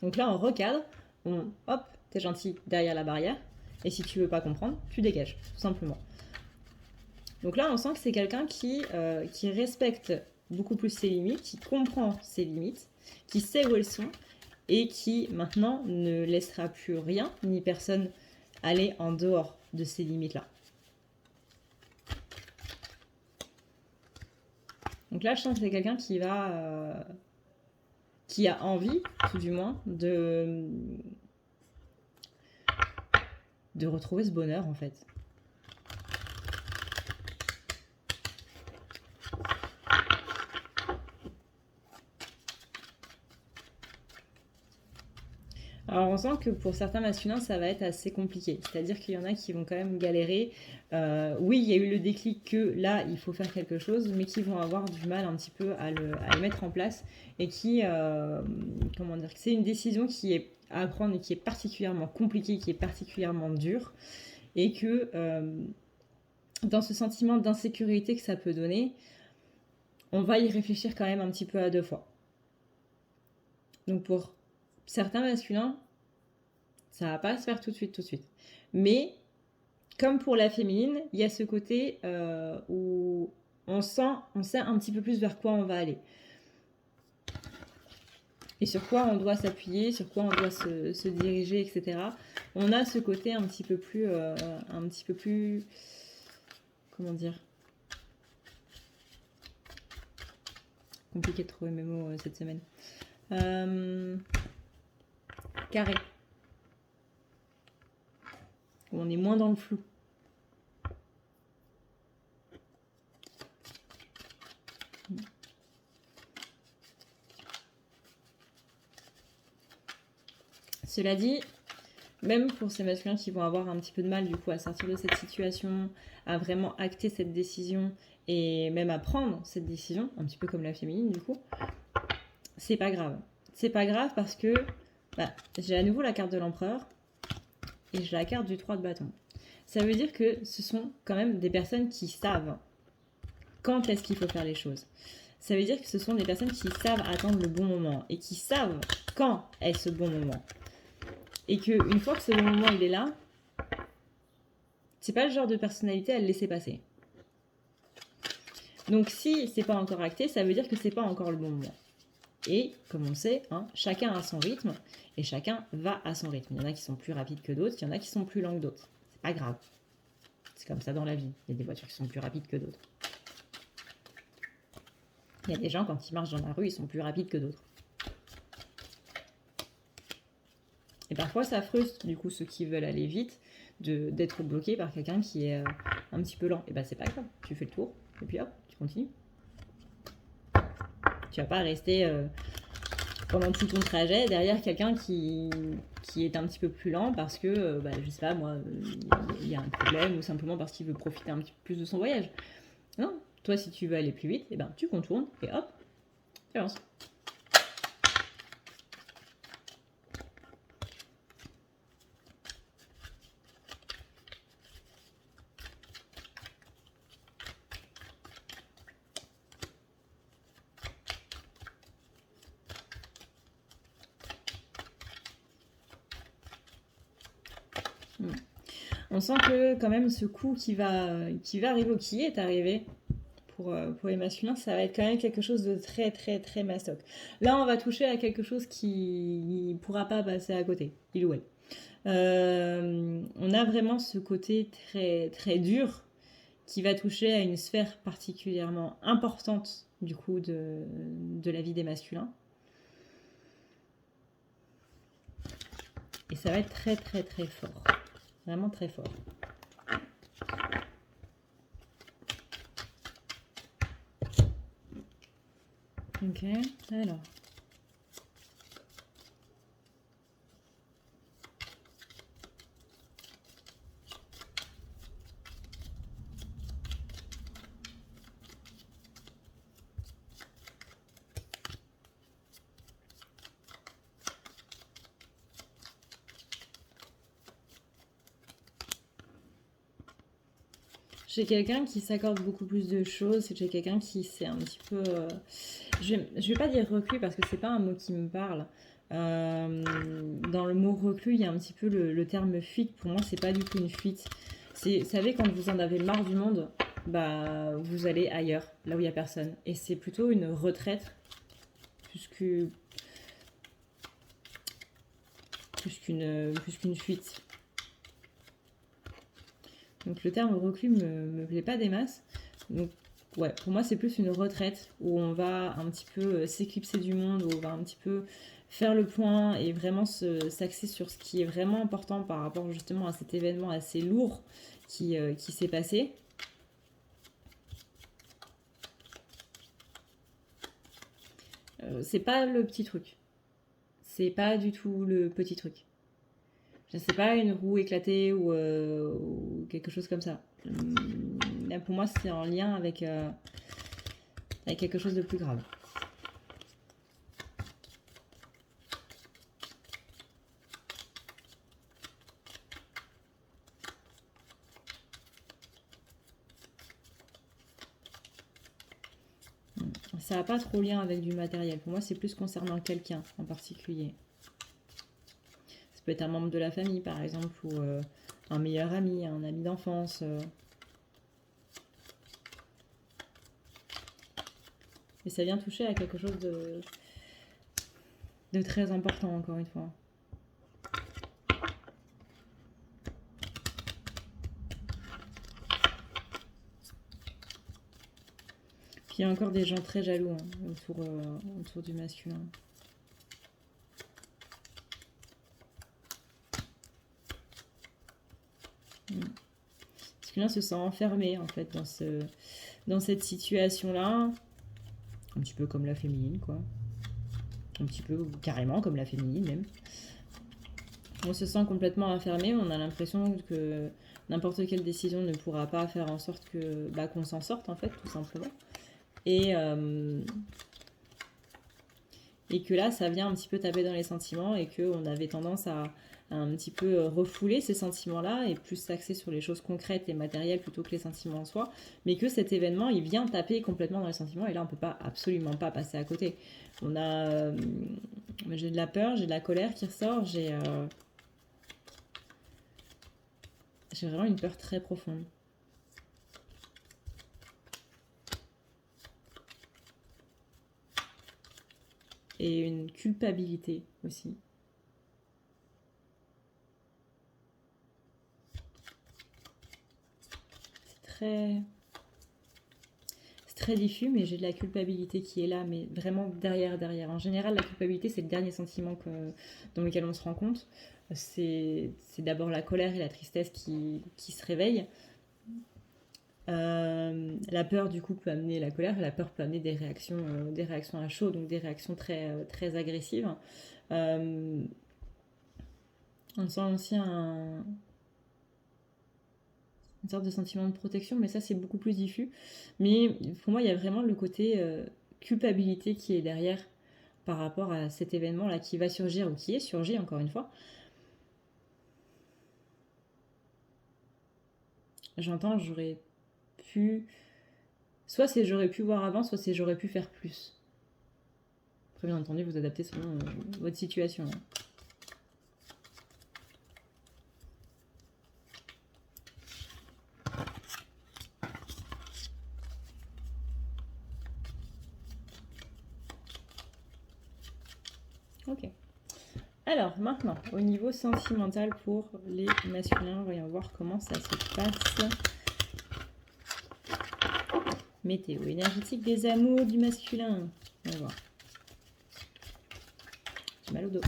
Donc là, on recadre, hop, t'es gentil derrière la barrière, et si tu veux pas comprendre, tu dégages, tout simplement. Donc là, on sent que c'est quelqu'un qui respecte beaucoup plus ses limites, qui comprend ses limites, qui sait où elles sont, et qui maintenant ne laissera plus rien, ni personne, aller en dehors de ces limites-là. Donc là, je sens que c'est quelqu'un qui a envie, tout du moins, de retrouver ce bonheur, en fait. Alors on sent que pour certains masculins, ça va être assez compliqué. C'est-à-dire qu'il y en a qui vont quand même galérer. Oui, il y a eu le déclic que là, il faut faire quelque chose, mais qui vont avoir du mal un petit peu à le mettre en place. Et qui, comment dire, c'est une décision qui est à prendre et qui est particulièrement compliquée, qui est particulièrement dure. Et que dans ce sentiment d'insécurité que ça peut donner, on va y réfléchir quand même un petit peu à 2 fois. Donc pour certains masculins, ça va pas se faire tout de suite. Mais comme pour la féminine, il y a ce côté où on sait un petit peu plus vers quoi on va aller. Et sur quoi on doit s'appuyer, sur quoi on doit se diriger, etc. On a ce côté un petit peu plus comment dire, compliqué de trouver mes mots cette semaine. Carré. On est moins dans le flou. Cela dit, même pour ces masculins qui vont avoir un petit peu de mal du coup à sortir de cette situation, à vraiment acter cette décision et même à prendre cette décision, un petit peu comme la féminine du coup, c'est pas grave. C'est pas grave parce que j'ai à nouveau la carte de l'empereur et j'ai la carte du 3 de bâton. Ça veut dire que ce sont quand même des personnes qui savent quand est-ce qu'il faut faire les choses. Ça veut dire que ce sont des personnes qui savent attendre le bon moment et qui savent quand est ce bon moment. Et qu'une fois que ce bon moment il est là, c'est pas le genre de personnalité à le laisser passer. Donc si c'est pas encore acté, ça veut dire que c'est pas encore le bon moment. Et comme on le sait, chacun a son rythme et chacun va à son rythme. Il y en a qui sont plus rapides que d'autres, il y en a qui sont plus lents que d'autres. C'est pas grave. C'est comme ça dans la vie. Il y a des voitures qui sont plus rapides que d'autres. Il y a des gens, quand ils marchent dans la rue, ils sont plus rapides que d'autres. Et parfois, ça frustre, du coup, ceux qui veulent aller vite, d'être bloqués par quelqu'un qui est un petit peu lent. Et c'est pas grave. Tu fais le tour, et puis hop, tu continues. Tu vas pas rester pendant tout ton trajet derrière quelqu'un qui est un petit peu plus lent parce que, je sais pas, moi, il y a un problème ou simplement parce qu'il veut profiter un petit peu plus de son voyage. Non, toi, si tu veux aller plus vite, tu contournes et hop, tu avances. On sent que quand même ce coup qui va arriver ou qui est arrivé pour les masculins, ça va être quand même quelque chose de très très très mastoc. Là, on va toucher à quelque chose qui ne pourra pas passer à côté, il ou elle. On a vraiment ce côté très très dur qui va toucher à une sphère particulièrement importante du coup de la vie des masculins. Et ça va être très très très fort. Vraiment très fort. Ok, alors. J'ai quelqu'un qui s'accorde beaucoup plus de choses, c'est quelqu'un qui c'est un petit peu... je vais pas dire reclus parce que c'est pas un mot qui me parle. Dans le mot reclus, il y a un petit peu le terme fuite. Pour moi, c'est pas du tout une fuite. Vous savez, quand vous en avez marre du monde, vous allez ailleurs, là où il y a personne. Et c'est plutôt une retraite plus qu'une fuite. Donc le terme reclus me plaît pas des masses. Donc ouais, pour moi c'est plus une retraite où on va un petit peu s'éclipser du monde, où on va un petit peu faire le point et vraiment s'axer sur ce qui est vraiment important par rapport justement à cet événement assez lourd qui s'est passé. C'est pas le petit truc. C'est pas du tout le petit truc. Je sais pas, une roue éclatée ou quelque chose comme ça. Là, pour moi, c'est en lien avec quelque chose de plus grave. Ça n'a pas trop lien avec du matériel. Pour moi, c'est plus concernant quelqu'un en particulier. Ça peut être un membre de la famille, par exemple, ou un meilleur ami, un ami d'enfance. Et ça vient toucher à quelque chose de très important, encore une fois. Puis il y a encore des gens très jaloux autour du masculin. Le masculin se sent enfermé en fait dans cette situation-là. Un petit peu comme la féminine, quoi. Un petit peu, carrément comme la féminine même. On se sent complètement enfermé, on a l'impression que n'importe quelle décision ne pourra pas faire en sorte que qu'on s'en sorte en fait, tout simplement. Et que là, ça vient un petit peu taper dans les sentiments et qu'on avait tendance à un petit peu refouler ces sentiments-là et plus s'axer sur les choses concrètes et matérielles plutôt que les sentiments en soi, mais que cet événement, il vient taper complètement dans les sentiments et là, on peut pas, absolument pas passer à côté. On a... j'ai de la peur, j'ai de la colère qui ressort, j'ai vraiment une peur très profonde. Et une culpabilité aussi. C'est très diffus, mais j'ai de la culpabilité qui est là, mais vraiment derrière. En général, la culpabilité, c'est le dernier sentiment dans lequel on se rend compte. C'est d'abord la colère et la tristesse qui se réveillent. La peur, du coup, peut amener la colère, et la peur peut amener des réactions à chaud, donc des réactions très, très agressives. On sent aussi une sorte de sentiment de protection, mais ça, c'est beaucoup plus diffus. Mais pour moi, il y a vraiment le côté culpabilité qui est derrière par rapport à cet événement-là qui va surgir, ou qui est surgi, encore une fois. J'entends, j'aurais pu... Soit c'est j'aurais pu voir avant, soit c'est j'aurais pu faire plus. Après, bien entendu, vous adaptez selon votre situation. Ok. Alors, maintenant, au niveau sentimental pour les masculins, voyons voir comment ça se passe. Météo énergétique des amours du masculin. On va voir. J'ai mal au dos.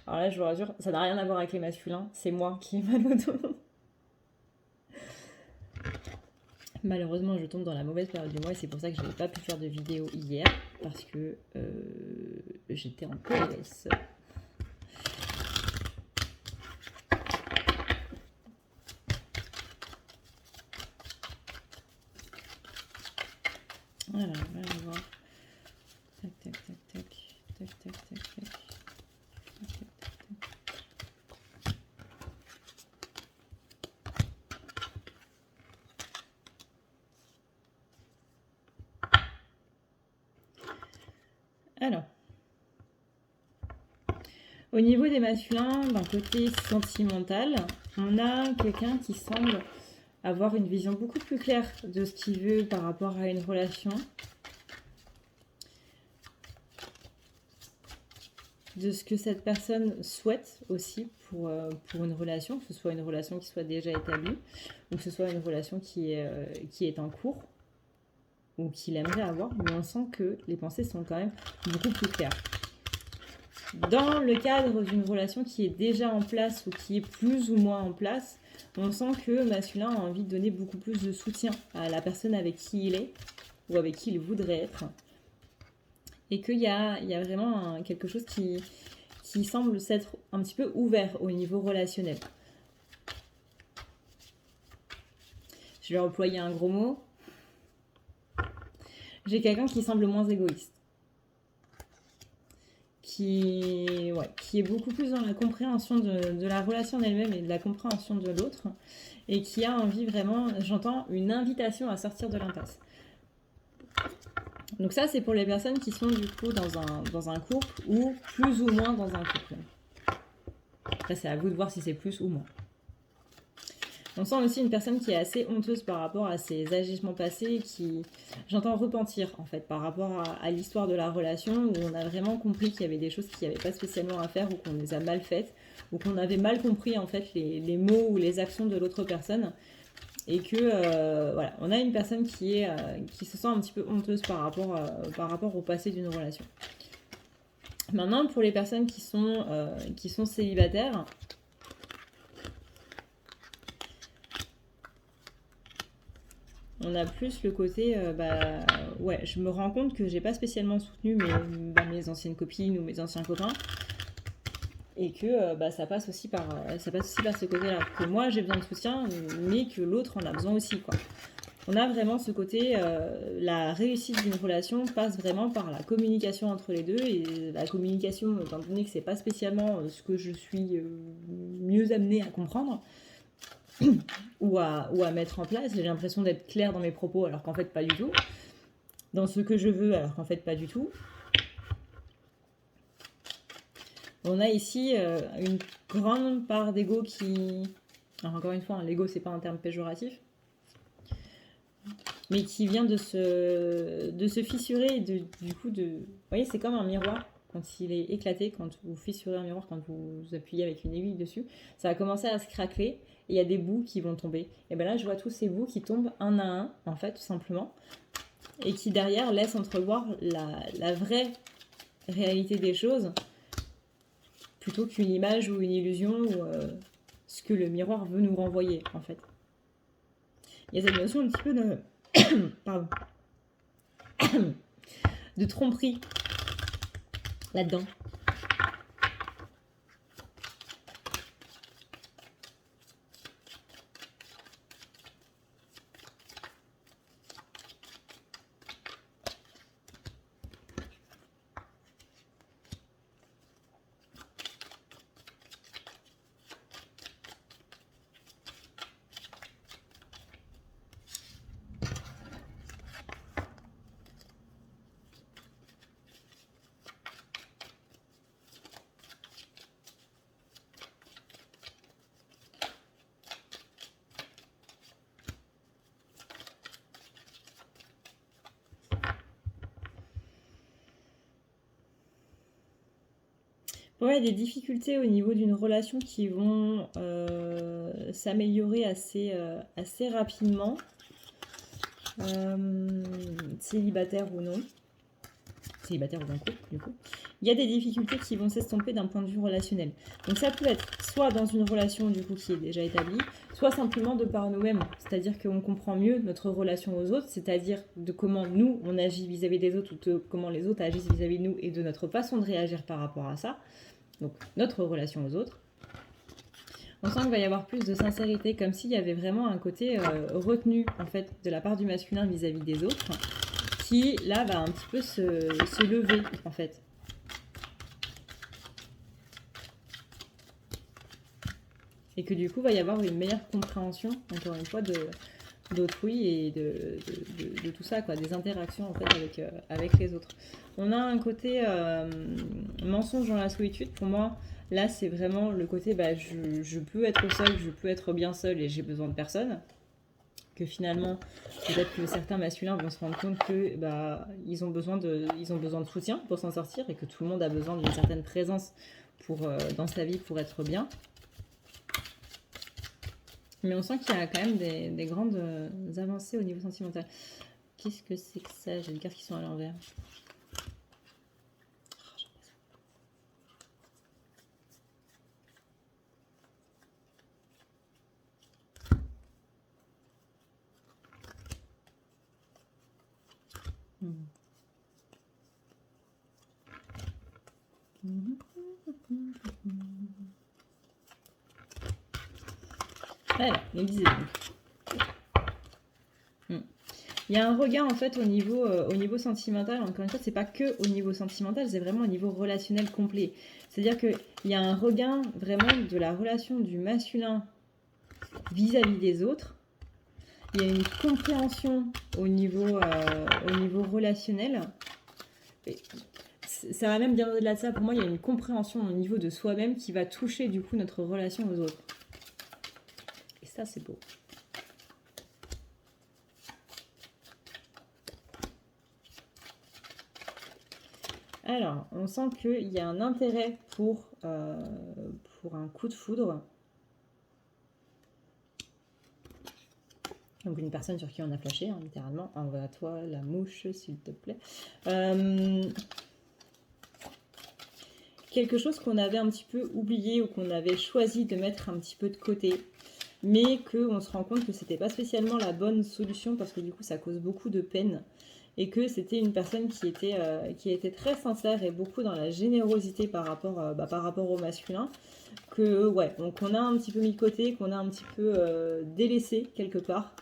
Alors là, je vous rassure, ça n'a rien à voir avec les masculins. C'est moi qui ai mal au dos. Malheureusement, je tombe dans la mauvaise période du mois et c'est pour ça que je n'avais pas pu faire de vidéo hier. Parce que j'étais en PLS. Voilà, on va voir. Tac, tac, tac, tac. Tac, tac, tac, tac. Alors, au niveau des masculins, d'un côté sentimental, on a quelqu'un qui semble avoir une vision beaucoup plus claire de ce qu'il veut par rapport à une relation, de ce que cette personne souhaite aussi pour une relation, que ce soit une relation qui soit déjà établie, ou que ce soit une relation qui est en cours, ou qu'il aimerait avoir, mais on sent que les pensées sont quand même beaucoup plus claires. Dans le cadre d'une relation qui est déjà en place ou qui est plus ou moins en place, on sent que le masculin a envie de donner beaucoup plus de soutien à la personne avec qui il est ou avec qui il voudrait être. Et qu'il y a vraiment quelque chose qui semble s'être un petit peu ouvert au niveau relationnel. Je vais employer un gros mot. J'ai quelqu'un qui semble moins égoïste. Qui est beaucoup plus dans la compréhension de la relation elle-même et de la compréhension de l'autre. Et qui a envie vraiment, j'entends, une invitation à sortir de l'impasse. Donc ça, c'est pour les personnes qui sont du coup dans un couple ou plus ou moins dans un couple. Après, c'est à vous de voir si c'est plus ou moins. On sent aussi une personne qui est assez honteuse par rapport à ses agissements passés, qui, j'entends, repentir en fait par rapport à l'histoire de la relation, où on a vraiment compris qu'il y avait des choses qu'il n'y avait pas spécialement à faire, ou qu'on les a mal faites, ou qu'on avait mal compris en fait les mots ou les actions de l'autre personne. Et que voilà, on a une personne qui se sent un petit peu honteuse par rapport au passé d'une relation. Maintenant, pour les personnes qui sont célibataires, on a plus le côté, ouais, je me rends compte que j'ai pas spécialement soutenu mes anciennes copines ou mes anciens copains. Et que ça passe aussi par ce côté-là. Que moi, j'ai besoin de soutien, mais que l'autre en a besoin aussi, quoi. On a vraiment ce côté, la réussite d'une relation passe vraiment par la communication entre les deux. Et la communication, étant donné que c'est pas spécialement ce que je suis mieux amenée à comprendre ou à mettre en place, j'ai l'impression d'être claire dans mes propos alors qu'en fait pas du tout. Dans ce que je veux alors qu'en fait pas du tout. On a ici une grande part d'ego qui... Alors encore une fois, l'ego, c'est pas un terme péjoratif. Mais qui vient de se fissurer. Et du coup, vous voyez, c'est comme un miroir. Quand il est éclaté, quand vous fissurez un miroir, quand vous appuyez avec une aiguille dessus, ça va commencer à se craqueler. Et il y a des bouts qui vont tomber. Et bien là, je vois tous ces bouts qui tombent un à un, en fait, tout simplement. Et qui, derrière, laissent entrevoir la vraie réalité des choses, plutôt qu'une image ou une illusion ou ce que le miroir veut nous renvoyer, en fait. Il y a cette notion un petit peu de... Pardon. de tromperie là-dedans. Ouais, des difficultés au niveau d'une relation qui vont s'améliorer assez rapidement, célibataire ou non, célibataire ou en couple du coup. Il y a des difficultés qui vont s'estomper d'un point de vue relationnel. Donc ça peut être soit dans une relation du coup qui est déjà établie, soit simplement de par nous-mêmes. C'est-à-dire qu'on comprend mieux notre relation aux autres, c'est-à-dire de comment nous on agit vis-à-vis des autres ou de comment les autres agissent vis-à-vis de nous et de notre façon de réagir par rapport à ça. Donc notre relation aux autres. On sent qu'il va y avoir plus de sincérité, comme s'il y avait vraiment un côté retenu en fait de la part du masculin vis-à-vis des autres, qui là va un petit peu se lever en fait. Et que du coup va y avoir une meilleure compréhension, encore une fois, d'autrui et de tout ça, quoi, des interactions en fait avec les autres. On a un côté mensonge dans la solitude. Pour moi, là, c'est vraiment le côté je peux être seule, je peux être bien seule et j'ai besoin de personne. Que finalement, peut-être que certains masculins vont se rendre compte que ils ont besoin de soutien pour s'en sortir et que tout le monde a besoin d'une certaine présence dans sa vie pour être bien. Mais on sent qu'il y a quand même des grandes avancées au niveau sentimental. Qu'est-ce que c'est que ça? J'ai des cartes qui sont à l'envers. Alors, il disait donc. Il y a un regain en fait au niveau sentimental. Encore une fois, c'est pas que au niveau sentimental, c'est vraiment au niveau relationnel complet. C'est-à-dire qu'il y a un regain vraiment de la relation du masculin vis-à-vis des autres. Il y a une compréhension au niveau relationnel. Et ça va même bien au-delà de ça. Pour moi, il y a une compréhension au niveau de soi-même qui va toucher du coup notre relation aux autres. Et ça, c'est beau. Alors, on sent qu'il y a un intérêt pour un coup de foudre. Donc une personne sur qui on a flashé, hein, littéralement. Envoie-toi la mouche, s'il te plaît. Quelque chose qu'on avait un petit peu oublié ou qu'on avait choisi de mettre un petit peu de côté. mais qu'on se rend compte que c'était pas spécialement la bonne solution parce que du coup ça cause beaucoup de peine et que c'était une personne qui était très sincère et beaucoup dans la générosité par rapport au masculin, que ouais, qu'on a un petit peu mis de côté, qu'on a un petit peu délaissé quelque part,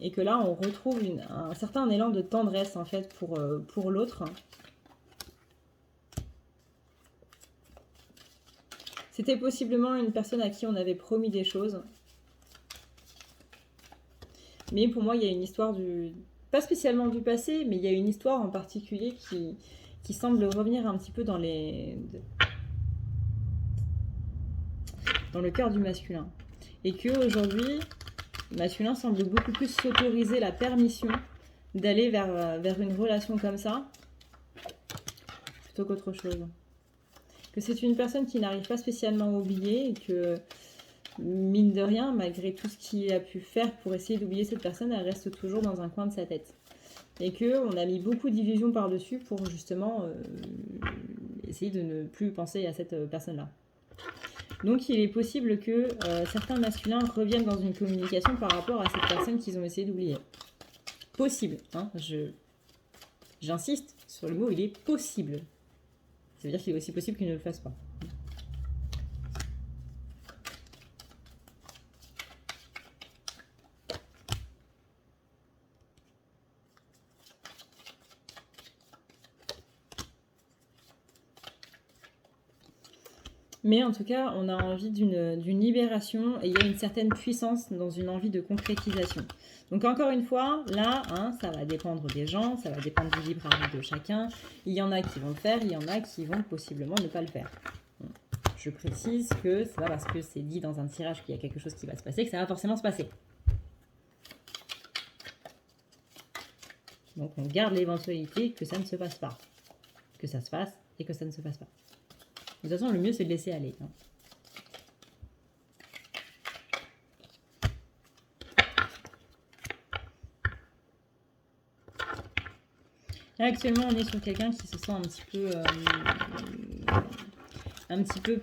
et que là on retrouve un certain élan de tendresse en fait pour l'autre. C'était possiblement une personne à qui on avait promis des choses. Mais pour moi, il y a une histoire pas spécialement du passé, mais il y a une histoire en particulier qui semble revenir un petit peu dans le cœur du masculin. Et qu'aujourd'hui, le masculin semble beaucoup plus s'autoriser la permission d'aller vers une relation comme ça, plutôt qu'autre chose. Que c'est une personne qui n'arrive pas spécialement à oublier et que, mine de rien, malgré tout ce qu'il a pu faire pour essayer d'oublier cette personne, elle reste toujours dans un coin de sa tête. Et qu'on a mis beaucoup d'illusions par-dessus pour justement essayer de ne plus penser à cette personne-là. Donc il est possible que certains masculins reviennent dans une communication par rapport à cette personne qu'ils ont essayé d'oublier. Possible, hein, j'insiste sur le mot, il est possible. Ça veut dire qu'il est aussi possible qu'ils ne le fassent pas. Mais en tout cas, on a envie d'une libération et il y a une certaine puissance dans une envie de concrétisation. Donc encore une fois, là, hein, ça va dépendre des gens, ça va dépendre du libre arbitre de chacun. Il y en a qui vont le faire, il y en a qui vont possiblement ne pas le faire. Je précise que c'est pas parce que c'est dit dans un tirage qu'il y a quelque chose qui va se passer que ça va forcément se passer. Donc on garde l'éventualité que ça ne se passe pas. Que ça se fasse et que ça ne se passe pas. De toute façon, le mieux, c'est de laisser aller. Hein. Là, actuellement, on est sur quelqu'un qui se sent un petit peu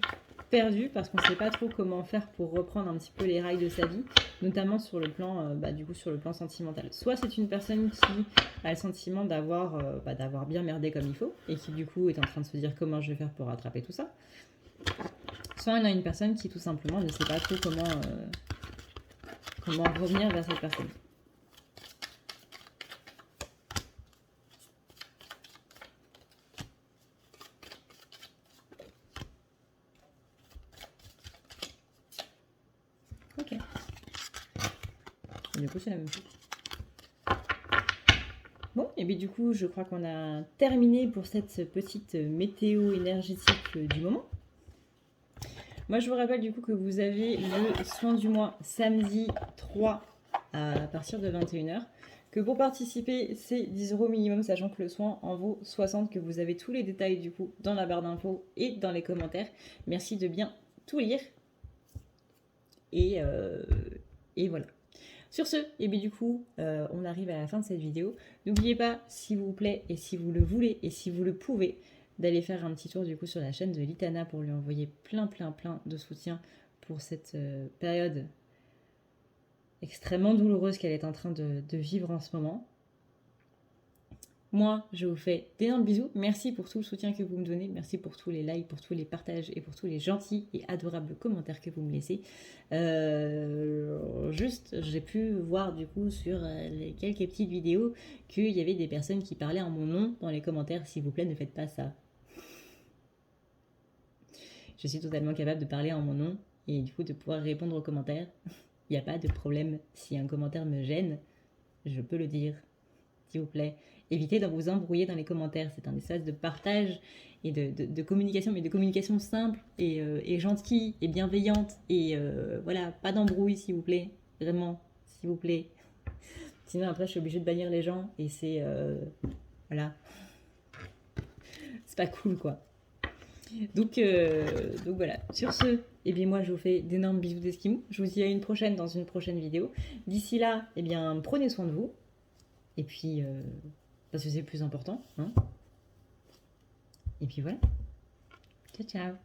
perdu parce qu'on ne sait pas trop comment faire pour reprendre un petit peu les rails de sa vie, notamment sur le plan, sur le plan sentimental. Soit c'est une personne qui a le sentiment d'avoir bien merdé comme il faut et qui du coup est en train de se dire comment je vais faire pour rattraper tout ça. Soit on a une personne qui tout simplement ne sait pas trop comment revenir vers cette personne. Ok. Et du coup, c'est la même chose. Bon, et bien du coup, je crois qu'on a terminé pour cette petite météo énergétique du moment. Moi, je vous rappelle du coup que vous avez le soin du mois samedi 3 à partir de 21h. Que pour participer, c'est 10 € minimum, sachant que le soin en vaut 60, que vous avez tous les détails du coup dans la barre d'infos et dans les commentaires. Merci de bien tout lire. Et voilà. Sur ce, et bien du coup, on arrive à la fin de cette vidéo. N'oubliez pas, s'il vous plaît, et si vous le voulez, et si vous le pouvez, d'aller faire un petit tour du coup sur la chaîne de Litana pour lui envoyer plein de soutien pour cette période extrêmement douloureuse qu'elle est en train de vivre en ce moment. Moi, je vous fais d'énormes bisous. Merci pour tout le soutien que vous me donnez. Merci pour tous les likes, pour tous les partages et pour tous les gentils et adorables commentaires que vous me laissez. Juste, j'ai pu voir du coup sur les quelques petites vidéos qu'il y avait des personnes qui parlaient en mon nom dans les commentaires. S'il vous plaît, ne faites pas ça. Je suis totalement capable de parler en mon nom et du coup de pouvoir répondre aux commentaires. Il n'y a pas de problème. Si un commentaire me gêne, je peux le dire. S'il vous plaît, évitez de vous embrouiller dans les commentaires. C'est un espace de partage et de communication, mais de communication simple et gentille et bienveillante. Et voilà, pas d'embrouille, s'il vous plaît. Vraiment, s'il vous plaît. Sinon, après, je suis obligée de bannir les gens et c'est... voilà. C'est pas cool, quoi. Donc voilà. Sur ce, eh bien moi, je vous fais d'énormes bisous d'esquimaux. Je vous dis à une prochaine dans une prochaine vidéo. D'ici là, eh bien, prenez soin de vous. Et puis, parce que c'est le plus important. Hein. Et puis voilà. Ciao, ciao.